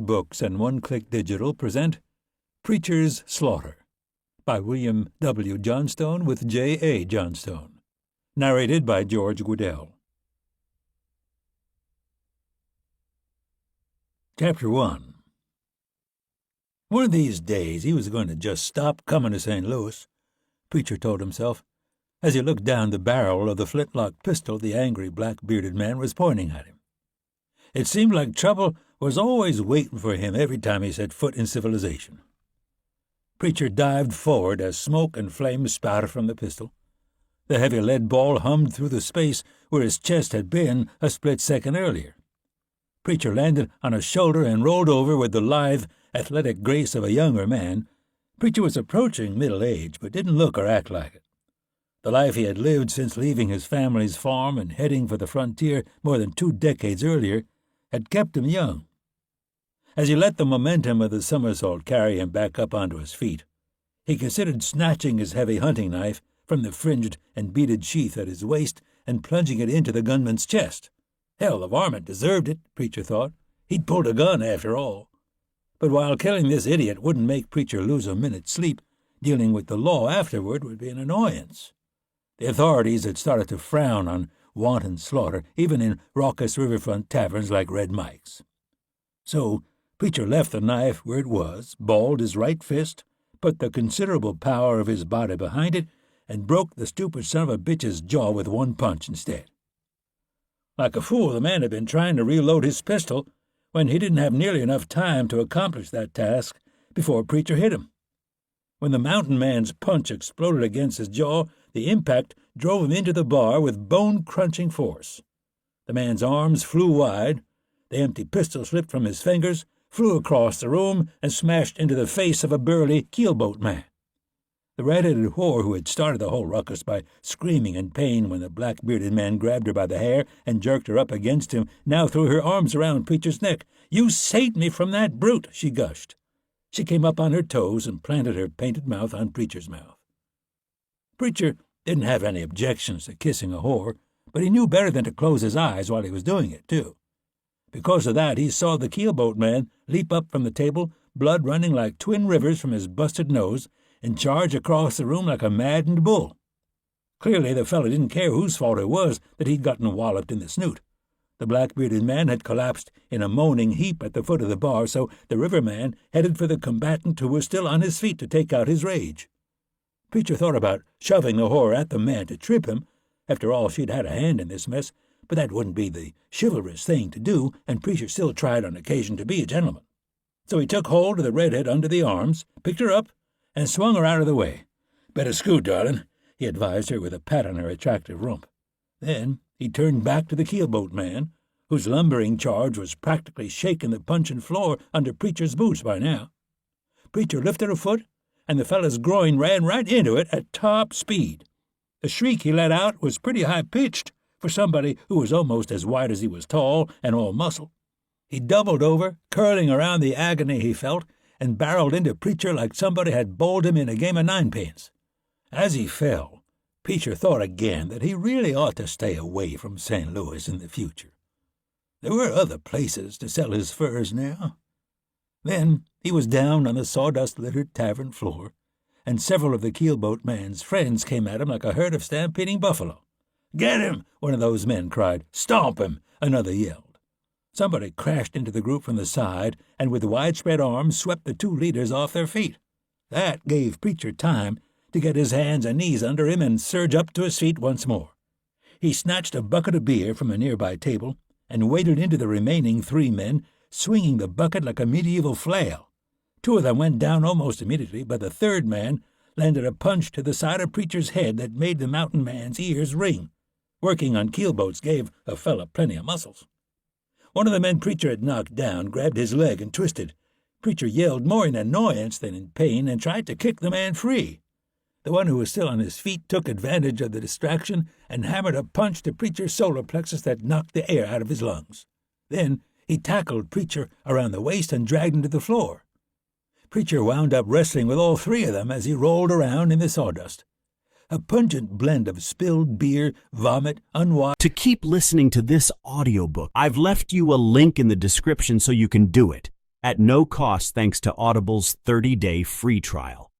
Books and One Click Digital present Preacher's Slaughter by William W. Johnstone with J. A. Johnstone. Narrated by George Guidell. Chapter 1. One of these days he was going to just stop coming to St. Louis, Preacher told himself, as he looked down the barrel of the flintlock pistol the angry black-bearded man was pointing at him. It seemed like trouble was always waiting for him every time he set foot in civilization. Preacher dived forward as smoke and flame spouted from the pistol. The heavy lead ball hummed through the space where his chest had been a split second earlier. Preacher landed on a shoulder and rolled over with the lithe, athletic grace of a younger man. Preacher was approaching middle age, but didn't look or act like it. The life he had lived since leaving his family's farm and heading for the frontier more than 2 decades earlier had kept him young. As he let the momentum of the somersault carry him back up onto his feet, he considered snatching his heavy hunting knife from the fringed and beaded sheath at his waist and plunging it into the gunman's chest. Hell, the varmint deserved it, Preacher thought. He'd pulled a gun, after all. But while killing this idiot wouldn't make Preacher lose a minute's sleep, dealing with the law afterward would be an annoyance. The authorities had started to frown on wanton slaughter, even in raucous riverfront taverns like Red Mike's. So Preacher left the knife where it was, balled his right fist, put the considerable power of his body behind it, and broke the stupid son of a bitch's jaw with one punch instead. Like a fool, the man had been trying to reload his pistol when he didn't have nearly enough time to accomplish that task before Preacher hit him. When the mountain man's punch exploded against his jaw, the impact drove him into the bar with bone-crunching force. The man's arms flew wide, the empty pistol slipped from his fingers, flew across the room, and smashed into the face of a burly keelboat man. The red-headed whore who had started the whole ruckus by screaming in pain when the black-bearded man grabbed her by the hair and jerked her up against him now threw her arms around Preacher's neck. "You saved me from that brute," she gushed. She came up on her toes and planted her painted mouth on Preacher's mouth. Preacher didn't have any objections to kissing a whore, but he knew better than to close his eyes while he was doing it, too. Because of that, he saw the keelboat man leap up from the table, blood running like twin rivers from his busted nose, and charge across the room like a maddened bull. Clearly, the fellow didn't care whose fault it was that he'd gotten walloped in the snoot. The black-bearded man had collapsed in a moaning heap at the foot of the bar, so the riverman headed for the combatant who was still on his feet to take out his rage. Preacher thought about shoving the whore at the man to trip him. After all, she'd had a hand in this mess, but that wouldn't be the chivalrous thing to do, and Preacher still tried on occasion to be a gentleman. So he took hold of the redhead under the arms, picked her up, and swung her out of the way. "Better scoot, darling," he advised her with a pat on her attractive rump. Then he turned back to the keelboat man, whose lumbering charge was practically shaking the puncheon floor under Preacher's boots by now. Preacher lifted a foot, and the fellow's groin ran right into it at top speed. The shriek he let out was pretty high-pitched for somebody who was almost as wide as he was tall and all muscle. He doubled over, curling around the agony he felt, and barreled into Preacher like somebody had bowled him in a game of ninepins. As he fell, Preacher thought again that he really ought to stay away from St. Louis in the future. There were other places to sell his furs now. Then he was down on the sawdust-littered tavern floor, and several of the keelboat man's friends came at him like a herd of stampeding buffalo. "Get him!" one of those men cried. "Stomp him!" another yelled. Somebody crashed into the group from the side and with widespread arms swept the 2 leaders off their feet. That gave Preacher time to get his hands and knees under him and surge up to his feet once more. He snatched a bucket of beer from a nearby table and waded into the remaining 3 men, swinging the bucket like a medieval flail. 2 of them went down almost immediately, but the 3rd man landed a punch to the side of Preacher's head that made the mountain man's ears ring. Working on keelboats gave a fella plenty of muscles. One of the men Preacher had knocked down grabbed his leg and twisted. Preacher yelled more in annoyance than in pain and tried to kick the man free. The one who was still on his feet took advantage of the distraction and hammered a punch to Preacher's solar plexus that knocked the air out of his lungs. Then he tackled Preacher around the waist and dragged him to the floor. Preacher wound up wrestling with all 3 of them as he rolled around in the sawdust. A pungent blend of spilled beer, vomit, unwashed. To keep listening to this audiobook, I've left you a link in the description so you can do it. at no cost thanks to Audible's 30-day free trial.